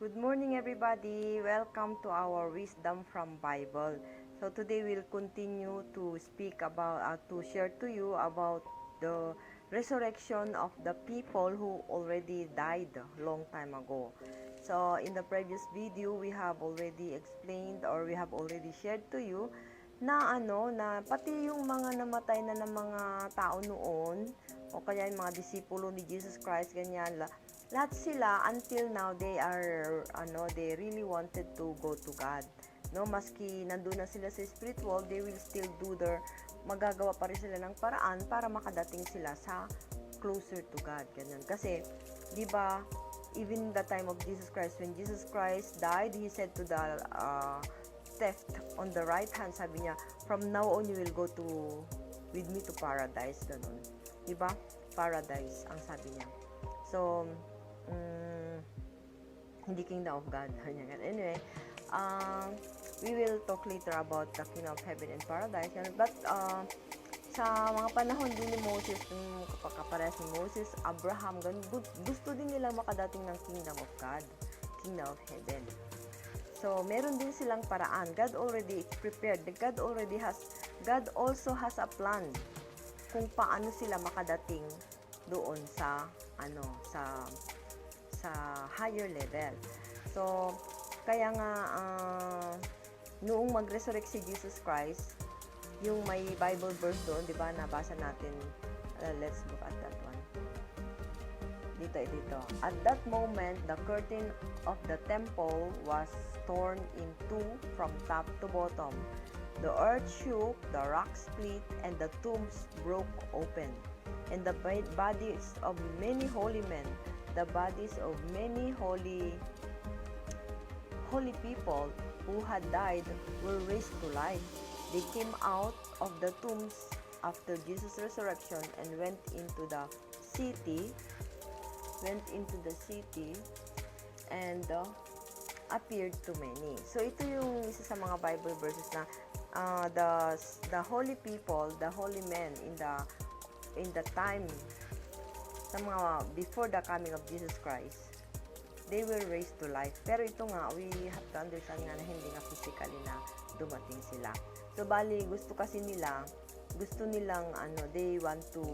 Good morning everybody. Welcome to our Wisdom from Bible. So today we'll continue to speak about to share to you about the resurrection of the people who already died long time ago. So in the previous video, we have already explained or we have already shared to you na pati yung mga namatay na ng mga tao noon o kaya yung mga disipulo ni Jesus Christ ganyan lahat sila until now they really wanted to go to God, no, maski nandun na sila sa spiritual, they will still do their magagawa pa rin sila ng paraan para makadating sila sa closer to God, ganyan. Kasi di ba even the time of Jesus Christ, when Jesus Christ died, he said to the theft on the right hand, sabi niya, from now on you will go with me to paradise, ganun, di ba? Paradise ang sabi niya. So hindi kingdom of God. Anyway, we will talk later about the kingdom of heaven and paradise. But sa mga panahon din ni Moses, kaparehas ni Moses, Abraham, gusto din nila makadating ng kingdom of God, kingdom of heaven. So, meron din silang paraan. God already prepared. God also has a plan kung paano sila makadating doon sa higher level. So, kaya nga noong mag-resurrect si Jesus Christ, yung may Bible verse doon, 'di ba? Nabasa natin. Let's look at that one. Dito. At that moment, the curtain of the temple was torn in two from top to bottom. The earth shook, the rocks split, and the tombs broke open. And the bodies of many holy men, the bodies of many holy people who had died were raised to life. They came out of the tombs after Jesus' resurrection and went into the city and appeared to many. So ito yung isa sa mga Bible verses na the holy people, the holy men in the time sa mga before the coming of Jesus Christ, they were raised to life. Pero ito nga, we have to understand nga na hindi nga physically na dumating sila. So bali, gusto nilang they want to,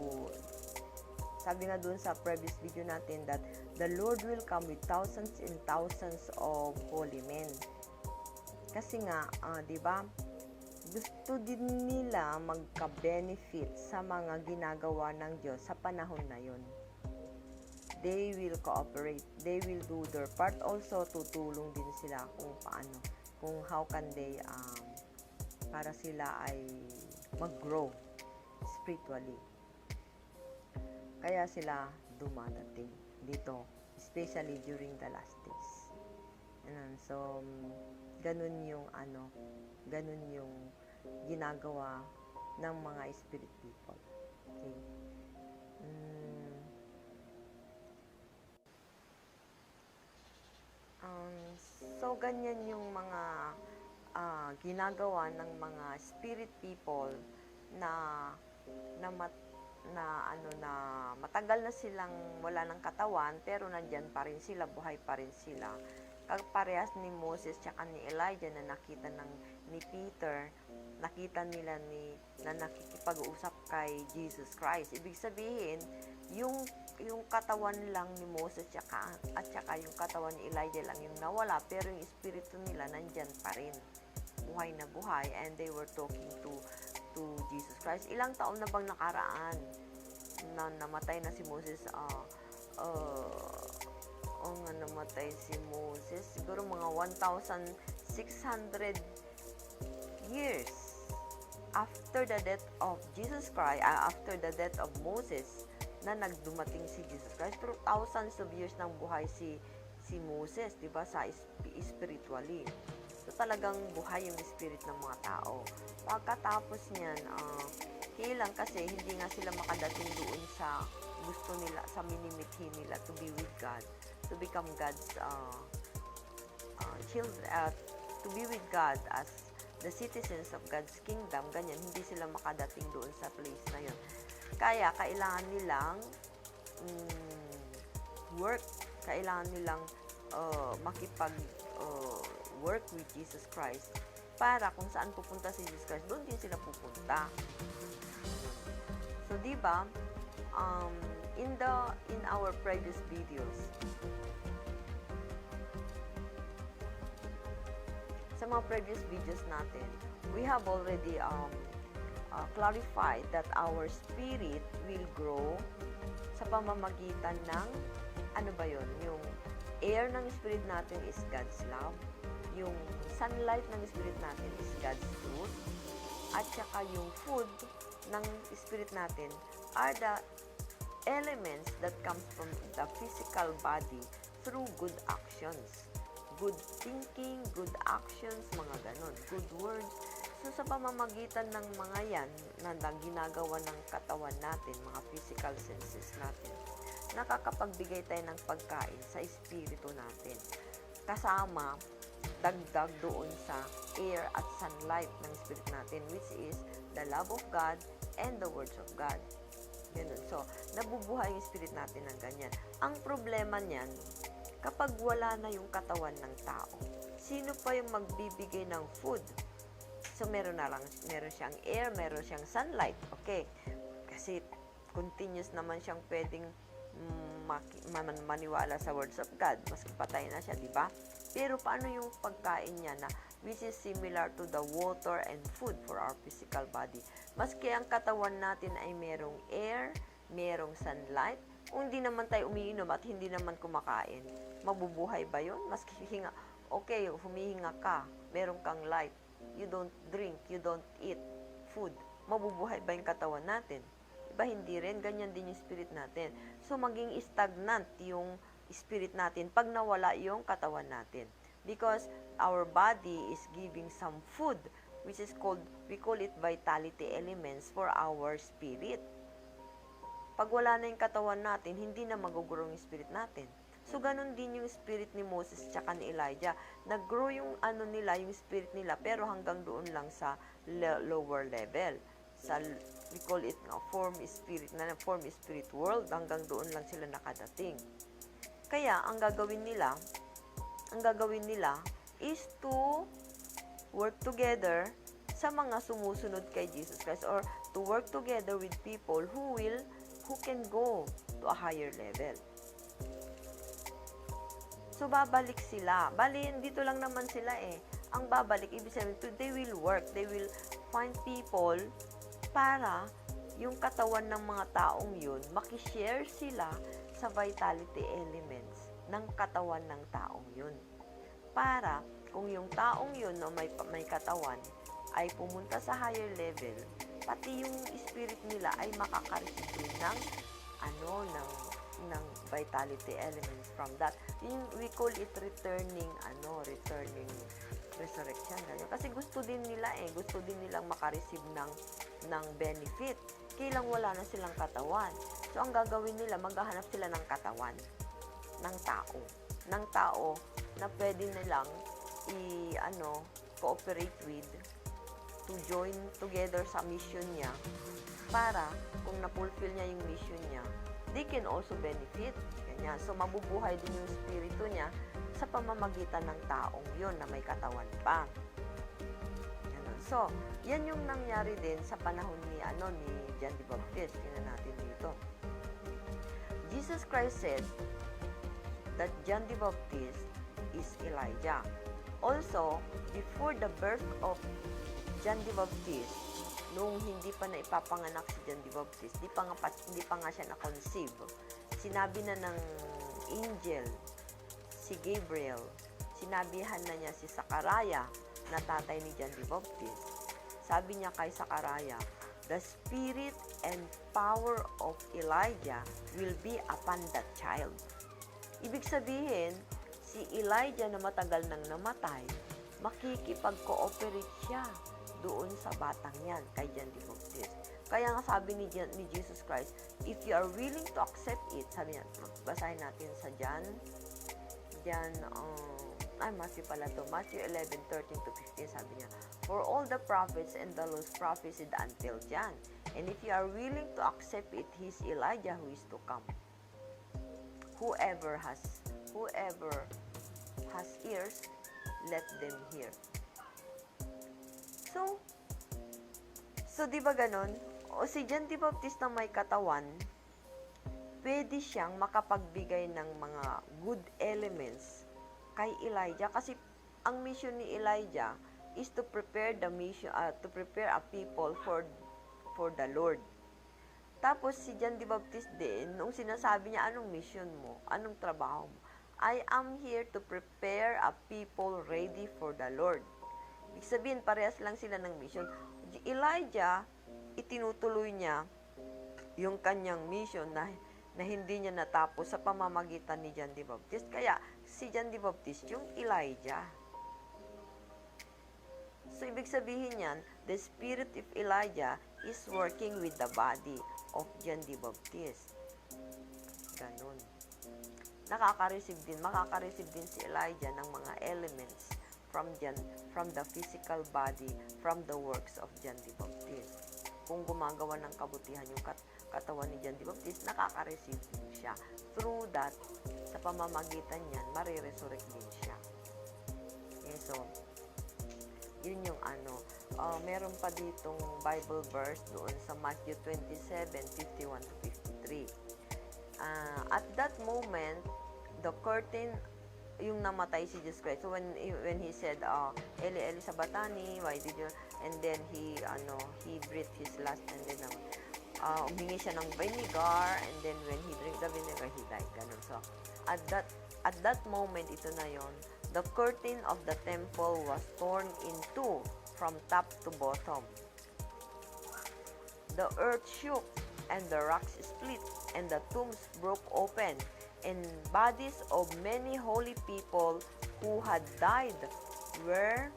sabi nga dun sa previous video natin, that the Lord will come with thousands and thousands of holy men. Kasi nga, di ba, gusto din nila magka-benefit sa mga ginagawa ng Diyos sa panahon na yun. They will cooperate. They will do their part. Also, tutulong din sila kung how can they, para sila ay mag-grow spiritually. Kaya sila dumadating dito, especially during the last days. So, ganun yung ginagawa ng mga spirit people. Okay. So, ganyan yung mga ginagawa ng mga spirit people na matagal na silang wala ng katawan, pero nandyan pa rin sila, buhay pa rin sila. Parehas ni Moses tsaka ni Elijah na nakita ni Peter, nakita nila na nakikipag-usap kay Jesus Christ. Ibig sabihin, yung katawan lang ni Moses at saka yung katawan ni Elijah lang yung nawala, pero yung espiritu nila nandyan pa rin, buhay na buhay, and they were talking to Jesus Christ. Ilang taon na bang nakaraan na namatay na si Moses? Namatay si Moses siguro mga 1,600 years after the death of Jesus Christ, after the death of Moses, na nagdumating si Jesus Christ. Pero thousands of years nang buhay si Moses, 'di ba, sa spiritually. So talagang buhay yung spirit ng mga tao. Pagkatapos niyan, kailan kasi hindi nga sila makadating doon sa gusto nila, sa minimithi nila, to be with God, to become God's children, to be with God as the citizens of God's kingdom. Ganyan, hindi sila makadating doon sa place na yun. Kaya kailangan nilang work, kailangan nilang makipag work with Jesus Christ para kung saan pupunta si Jesus Christ, doon din sila pupunta. So, di ba, in our previous videos, sa mga previous videos natin, we have already clarified that our spirit will grow sa pamamagitan ng, ano ba yun, yung air ng spirit natin is God's love, yung sunlight ng spirit natin is God's truth, at saka yung food ng spirit natin are the elements that comes from the physical body through good actions. Good thinking, good actions, mga ganon, good words. So, sa pamamagitan ng mga yan na ginagawa ng katawan natin, mga physical senses natin, nakakapagbigay tayo ng pagkain sa espiritu natin. Kasama, dagdag doon sa air at sunlight ng spirit natin, which is the love of God and the words of God. Ganun. So, nabubuhay yung spirit natin ng ganyan. Ang problema niyan, kapag wala na yung katawan ng tao, sino pa yung magbibigay ng food? So, meron siyang air, meron siyang sunlight. Okay. Kasi, continuous naman siyang pwedeng maniwala sa words of God. Maski patay na siya, di ba? Pero, paano yung pagkain niya na which is similar to the water and food for our physical body? Maski ang katawan natin ay merong air, merong sunlight, kung hindi naman tayo umiinom at hindi naman kumakain, mabubuhay ba yun? Maski hinga, okay, humihinga ka, meron kang light, you don't drink, you don't eat food, mabubuhay ba yung katawan natin? Diba hindi rin? Ganyan din yung spirit natin. So, maging stagnant yung spirit natin pag nawala yung katawan natin. Because our body is giving some food, which is called, we call it vitality elements for our spirit. Pag wala na yung katawan natin, hindi na mag-grow yung spirit natin. So, ganun din yung spirit ni Moses tsaka ni Elijah. Nag-grow yung yung spirit nila, pero hanggang doon lang sa lower level. Sa, we call it form spirit world, hanggang doon lang sila nakadating. Kaya, ang gagawin nila is to work together sa mga sumusunod kay Jesus Christ, or to work together with people who can go to a higher level. So, babalik sila. Bali, dito lang naman sila eh. Ang babalik, ibig sabihin, they will work. They will find people para yung katawan ng mga taong yun, makishare sila sa vitality elements ng katawan ng taong yun. Para, kung yung taong yun na may katawan ay pumunta sa higher level, pati yung spirit nila ay makaka-receive ng vitality elements from that. We call it returning resurrection. Kasi gusto din nilang maka-receive ng benefit. Kailang wala na silang katawan. So, ang gagawin nila, maghahanap sila ng katawan ng tao na pwede nilang cooperate with, to join together sa mission niya, para kung na-fulfill niya yung mission niya, they can also benefit. Ganyan. So, mabubuhay din yung spirito niya sa pamamagitan ng taong yun na may katawan pa. Ganun. So, yan yung nangyari din sa panahon ni John the Baptist. Tingnan natin dito. Jesus Christ said that John the Baptist is Elijah. Also, before the birth of John the Baptist, nung hindi pa na ipapanganak si John the Baptist, hindi pa nga siya na-conceive, sinabi na ng angel, si Gabriel, sinabihan na niya si Sakaraya, na tatay ni John the Baptist. Sabi niya kay Sakaraya, the spirit and power of Elijah will be upon that child. Ibig sabihin, si Elijah na matagal nang namatay, makikipag-cooperate siya doon sa batang yan, kay John the Baptist. Kaya nga sabi ni Jesus Christ, if you are willing to accept it, sabi niya, basahin natin sa Matthew 11:13-15, sabi niya, for all the prophets and the laws prophesied until John, and if you are willing to accept it, he is Elijah who is to come. Whoever has ears, let them hear. So di ba ganon? O si John the Baptist na may katawan, pwede siyang makapagbigay ng mga good elements kay Elijah kasi ang mission ni Elijah is to prepare the mission, to prepare a people for the Lord. Tapos si John the Baptist din, nung sinasabi niya, anong mission mo? Anong trabaho mo? I am here to prepare a people ready for the Lord. Ibig sabihin, parehas lang sila ng mission. Elijah, itinutuloy niya yung kanyang mission na hindi niya natapos sa pamamagitan ni John the Baptist. Kaya, si John the Baptist yung Elijah. So, ibig sabihin yan, the spirit of Elijah is working with the body of John the Baptist. Ganun. Makaka-receive din si Elijah ng mga elements from the physical body, from the works of John the Baptist. Kung gumagawa ng kabutihan yung katawan ni John the Baptist, nakaka-receive din siya. Through that, sa pamamagitan niyan, mariresurrect din siya. Okay, so, yun yung meron pa ditong Bible verse doon sa Matthew 27:51-53. At that moment, the curtain, yung namatay si Jesus Christ. So when he said, Eli Eli sabatani, why did you, and then he breathed his last, and then humingi siya ng vinegar, and then when he drank the vinegar, he died. Ganun. So at that moment, ito na yon, the curtain of the temple was torn in two from top to bottom. The earth shook, and the rocks split, and the tombs broke open, and bodies of many holy people who had died were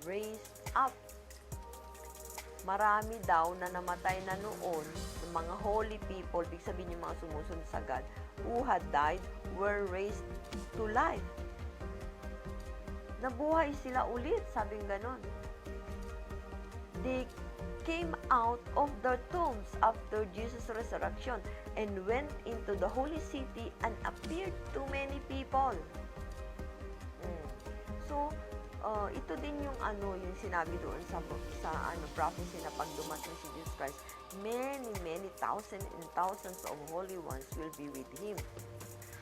raised up. Marami daw na namatay na noon ng mga holy people, ibig sabihin yung mga sumusunod sa God, who had died were raised to life. Nabuhay sila ulit, sabing ganon. They came out of their tombs after Jesus' resurrection and went into the holy city and appeared to many people. So, ito din yung yung sinabi doon sa prophecy na pag dumating si Jesus Christ, many thousands and thousands of holy ones will be with Him.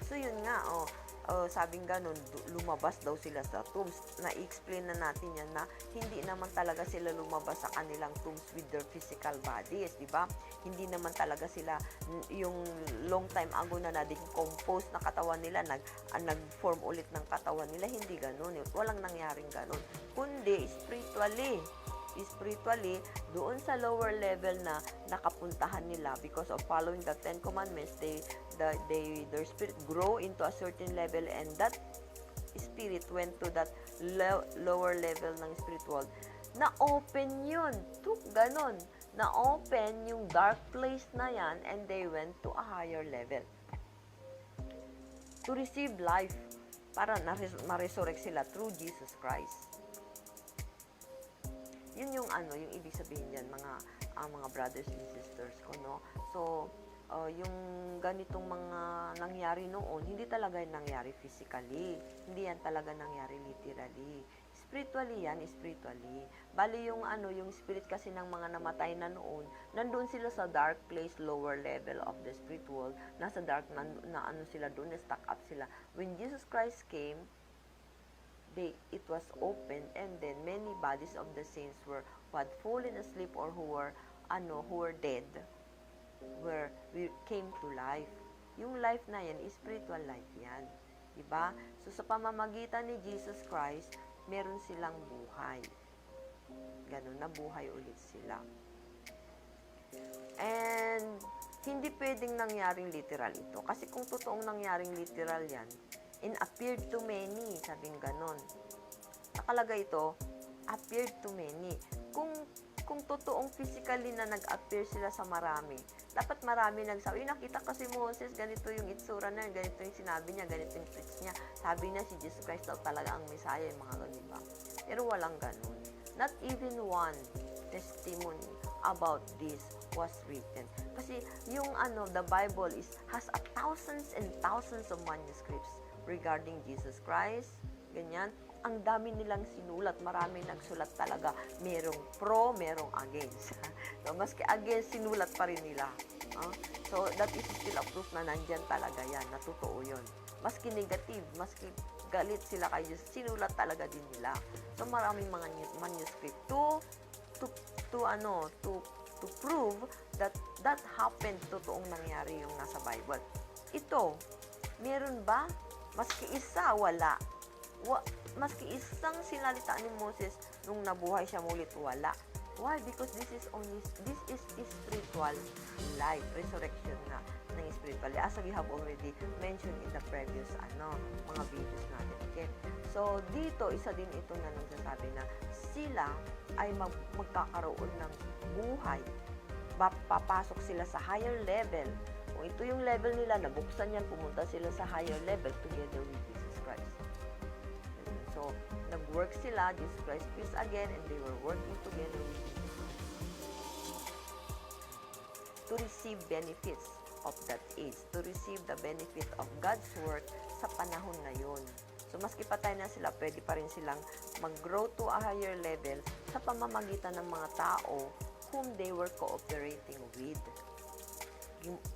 So, yun nga, sabing ganun, lumabas daw sila sa tombs. Na-explain na natin yan na hindi naman talaga sila lumabas sa kanilang tombs with their physical bodies, di ba? Hindi naman talaga sila, yung long time ago na na-decompose na katawan nila, nag-form ulit ng katawan nila, hindi ganun. Walang nangyaring ganun. Kundi, spiritually, doon sa lower level na nakapuntahan nila because of following the 10 Commandments, their spirit grow into a certain level, and that spirit went to that lower level ng spiritual. Na-open yun. Ganon. Na-open yung dark place na yan, and they went to a higher level. To receive life, para ma-resurrect sila through Jesus Christ. Yun yung yung ibig sabihin diyan, mga brothers and sisters ko, no? So, yung ganitong mga nangyari noon, hindi talaga nangyari physically. Hindi yan talaga nangyari literally. Spiritually yan, spiritually. Bali yung yung spirit kasi ng mga namatay na noon, nandun sila sa dark place, lower level of the spirit world. Nasa dark na sila doon, na-stuck up sila. When Jesus Christ came, it was open, and then many bodies of the saints who had fallen asleep or who were dead came to life. Yung life na yan, spiritual life yan. Diba? So, sa pamamagitan ni Jesus Christ, meron silang buhay. Ganun, nabuhay ulit sila. And, hindi pwedeng nangyaring literal ito. Kasi kung totoong nangyaring literal yan, and appeared to many, sabing ganon. Nakalagay ito, appeared to many. Kung totoong physically na nag-appear sila sa marami, dapat marami nagsabi, nakita ko si Moses, ganito yung itsura na, ganito yung sinabi niya, ganito yung preach niya. Sabi niya si Jesus Christ daw talaga ang Messiah, yung mga ganun, diba? Pero walang ganun. Not even one testimony about this was written. Kasi yung the Bible has thousands and thousands of manuscripts regarding Jesus Christ, ganyan. Ang dami nilang sinulat, marami nagsulat talaga. Merong pro, merong against. So, maski against, sinulat pa rin nila. So, that is still a proof na nandyan talaga yan, na totoo yun. Maski negative, maski galit sila kayo, sinulat talaga din nila. So, maraming mga manuscript to prove that happened, totoong nangyari yung nasa Bible. Ito, meron ba? Maski isa, wala. Maski isang sinalita ni Moses nung nabuhay siya mulit, wala. Why? Because this is spiritual life, resurrection na ng spiritual. As we have already mentioned in the previous mga videos natin. Okay? So, dito, isa din ito na nagsasabi na sila ay magkakaroon ng buhay. Papasok sila sa higher level. Kung ito yung level nila, nabuksan yan, pumunta sila sa higher level together with Jesus Christ. So, nag-work sila, Jesus Christ is again, and they were working together with Jesus to receive benefits of that age, to receive the benefit of God's work sa panahon na yun. So, maski patay na sila, pwede pa rin silang mag-grow to a higher level sa pamamagitan ng mga tao whom they were cooperating with.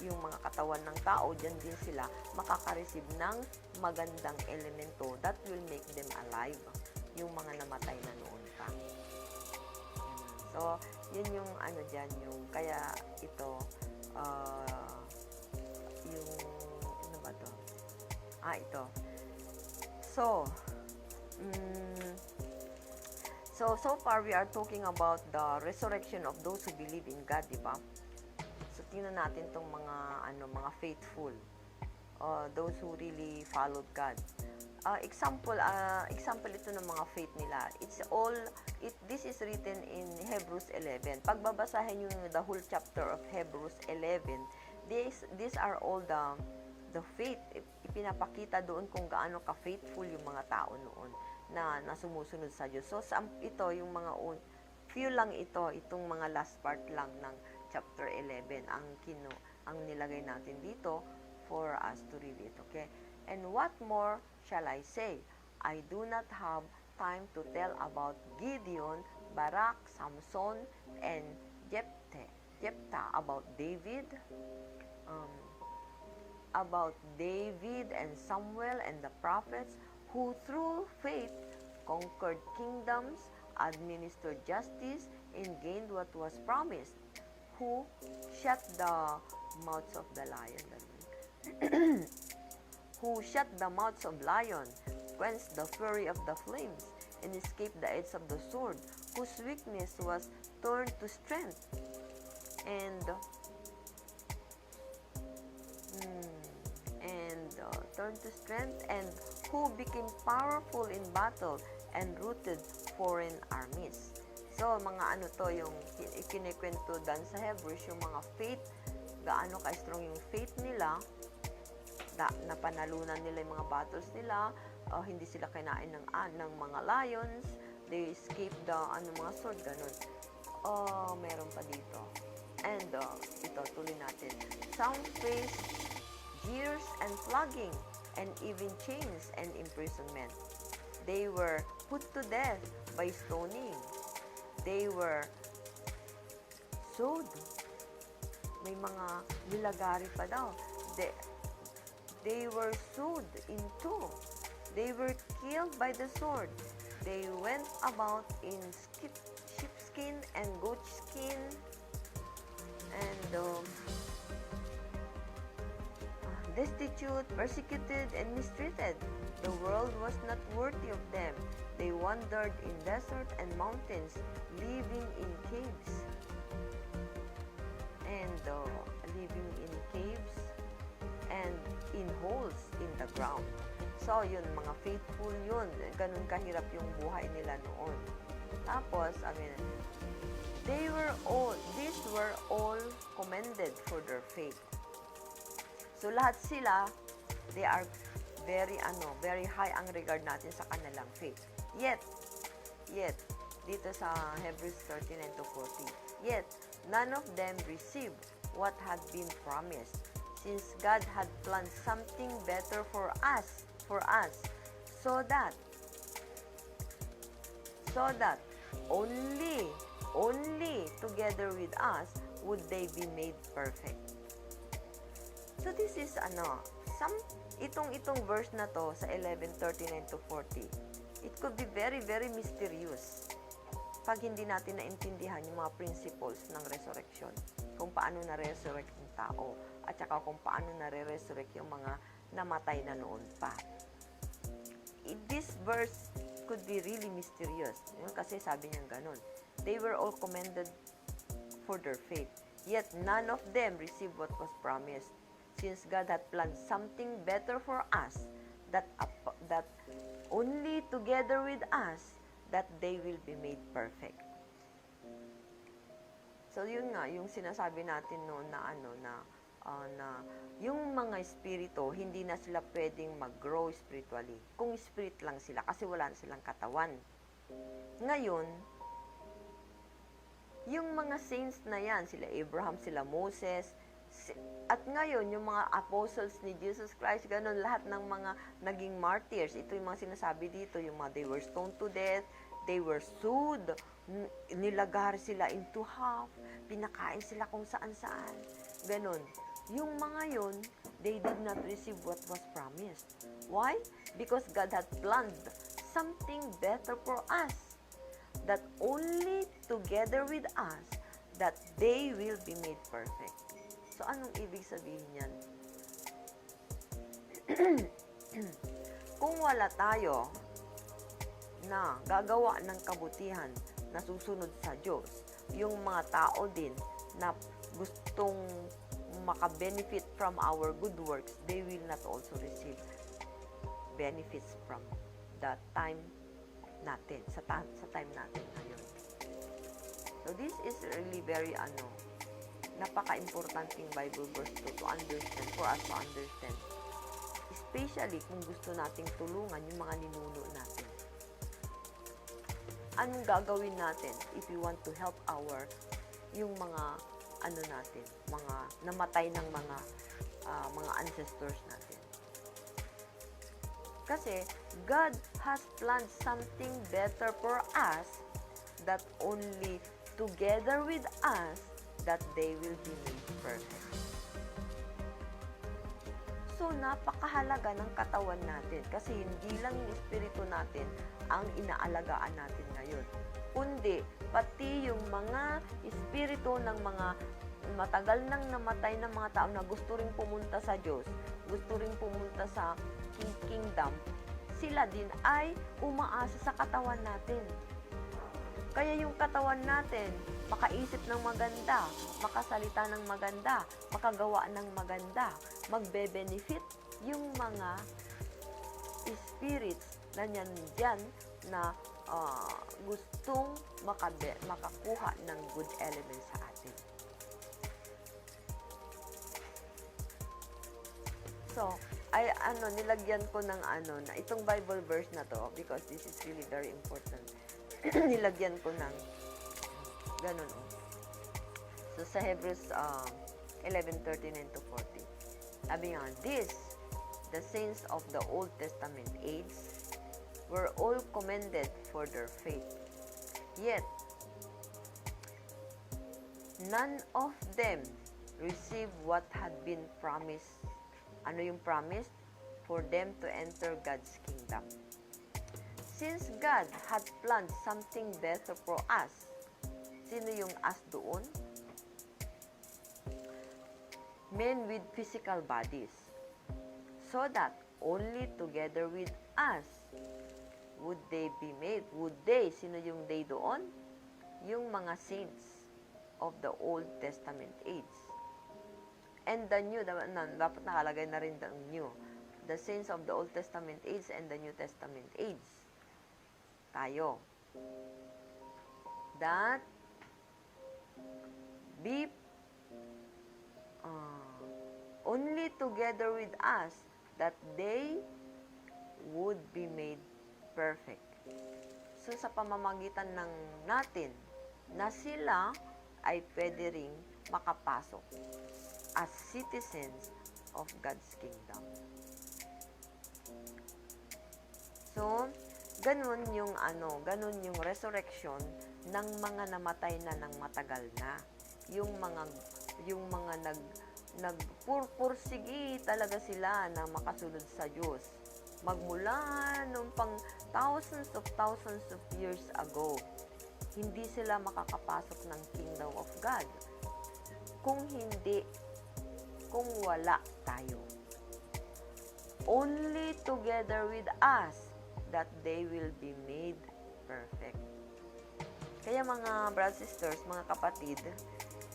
Yung mga katawan ng tao, dyan din sila makaka-receive ng magandang elemento that will make them alive. Yung mga namatay na noon pa. So, yun yung dyan, yung kaya ito, yung, ano ba to? Ito. So far we are talking about the resurrection of those who believe in God, di ba? So, tingnan natin tong mga faithful, those who really followed God. Example ito ng mga faith nila. This is written in Hebrews 11. Pagbabasahin yung the whole chapter of Hebrews 11, these are all the faith. Ipinapakita doon kung gaano ka-faithful yung mga tao noon na sumusunod sa Diyos. So, ito, yung mga few lang itong mga last part lang ng chapter 11 ang nilagay natin dito for us to read it, okay? And what more shall I say? I do not have time to tell about Gideon, Barak, Samson, and Jephthah, about David and Samuel and the prophets, who through faith conquered kingdoms, administered justice, and gained what was promised, who shut the mouths of the lion, who shut the mouths of lion, quenched the fury of the flames, and escaped the edge of the sword, whose weakness was turned to strength, and who became powerful in battle and routed foreign armies. So, mga yung ikinikwento dan sa Hebrews, yung mga faith, gaano ka-strong yung faith nila, na panalunan nila yung mga battles nila, hindi sila kinain ng mga lions, they escaped the mga sword, ganun. Meron pa dito. And, ito, tuloy natin. Some faced jeers and flogging, and even chains and imprisonment. They were put to death by stoning. They were sewed. May mga nilagari pa daw. They were sewed in two. They were killed by the sword. They went about in sheepskin and goat skin, and destitute, persecuted, and mistreated. The world was not worthy of them. They wandered in desert and mountains, living in caves. And in holes in the ground. So, yun, mga faithful yun. Ganun kahirap yung buhay nila noon. Tapos, these were all commended for their faith. So, lahat sila, they are very high ang regard natin sa kanilang faith. Yet, dito sa Hebrews 13:40, yet, none of them received what had been promised, since God had planned something better for us, so that so that only together with us would they be made perfect. So this is itong verse na to sa 11:39 to 40. It could be very, very mysterious pag hindi natin naintindihan yung mga principles ng resurrection. Kung paano na-resurrect yung tao at saka kung paano na-resurrect yung mga namatay na noon pa. This verse could be really mysterious. Kasi sabi niya ganun. They were all commended for their faith. Yet none of them received what was promised. Since God had planned something better for us, that only together with us, that they will be made perfect. So yun nga, yung sinasabi natin noon na yung mga espiritu, hindi na sila pwedeng mag-grow spiritually. Kung spirit lang sila, kasi wala na silang katawan. Ngayon, yung mga saints na yan, sila Abraham, sila Moses, at ngayon, yung mga apostles ni Jesus Christ, ganun, lahat ng mga naging martyrs, ito yung mga sinasabi dito, yung mga they were stoned to death, they were sued, nilagar sila into half, pinakain sila kung saan-saan, ganun. Yung mga yun, they did not receive what was promised. Why? Because God had planned something better for us, that only together with us, that they will be made perfect. So, anong ibig sabihin yan? Kung wala tayo na gagawa ng kabutihan na susunod sa Diyos, yung mga tao din na gustong maka-benefit from our good works, they will not also receive benefits from the time natin, sa time natin ngayon. So, this is really very napaka-importanting Bible verse to understand, for us to understand. Especially kung gusto nating tulungan yung mga ninuno natin. Anong gagawin natin if we want to help yung mga natin, mga namatay ng mga ancestors natin. Kasi God has planned something better for us, that only together with us that they will be made perfect. So, napakahalaga ng katawan natin kasi hindi lang yung espiritu natin ang inaalagaan natin ngayon, kundi pati yung mga espiritu ng mga matagal nang namatay na mga tao na gusto ring pumunta sa Diyos, gusto ring pumunta sa kingdom, sila din ay umaasa sa katawan natin. Kaya yung katawan natin, makaisip ng maganda, makasalita ng maganda, makagawa ng maganda, magbe-benefit yung mga spirits na dyan na gustong makakuha ng good elements sa atin. So, nilagyan ko ng na itong Bible verse na to, because this is really very important. Nilagyan ko ng ganun. So, sa Hebrews 11:39 to 40, sabi nga, the saints of the Old Testament age, were all commended for their faith. Yet, none of them received what had been promised. Ano yung promise? For them to enter God's kingdom. Since God had planned something better for us, sino yung us doon? Men with physical bodies. So that only together with us would they be made. Would they? Sino yung they doon? Yung mga saints of the Old Testament age. And the New, dapat nakalagay na rin ang New. The saints of the Old Testament age and the New Testament age. Tayo. That be only together with us, that they would be made perfect. So, sa pamamagitan ng natin, na sila ay pwede ring makapasok as citizens of God's kingdom. So, ganun yung resurrection ng mga namatay na ng matagal na. Yung mga nagpursigi talaga sila na makasunod sa Diyos. Magmula nung pang thousands of years ago, hindi sila makakapasok ng kingdom of God kung wala tayo. Only together with us that they will be made perfect. Kaya mga brothers, sisters, mga kapatid,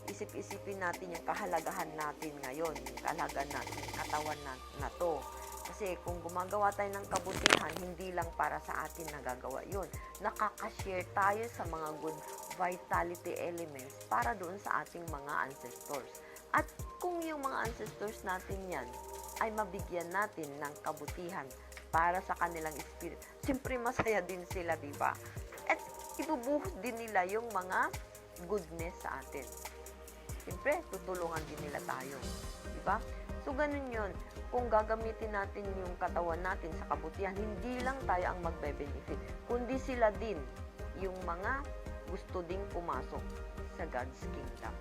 isip-isipin natin yung kahalagahan natin ngayon, yung kahalagahan natin, yung katawan na to. Kasi kung gumagawa tayo ng kabutihan, hindi lang para sa atin nagagawa yun. Nakaka-share tayo sa mga good vitality elements para doon sa ating mga ancestors. At kung yung mga ancestors natin yan, ay mabigyan natin ng kabutihan para sa kanilang spirit, siyempre masaya din sila, di ba? At ibubuhos din nila yung mga goodness sa atin. Siyempre, tutulungan din nila tayo. Di ba? So, ganun yun. Kung gagamitin natin yung katawan natin sa kabutihan, hindi lang tayo ang magbe-benefit, kundi sila din yung mga gusto ding pumasok sa God's kingdom.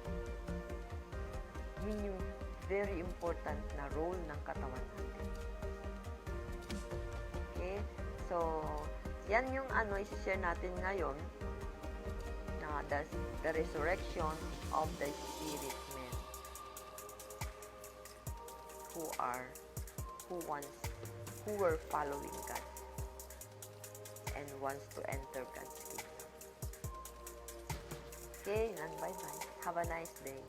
Yun yung very important na role ng katawan natin. Okay? So, yan yung isi-share natin ngayon na the resurrection of the spirit men who were following God and wants to enter God's kingdom. Okay, and bye-bye. Have a nice day.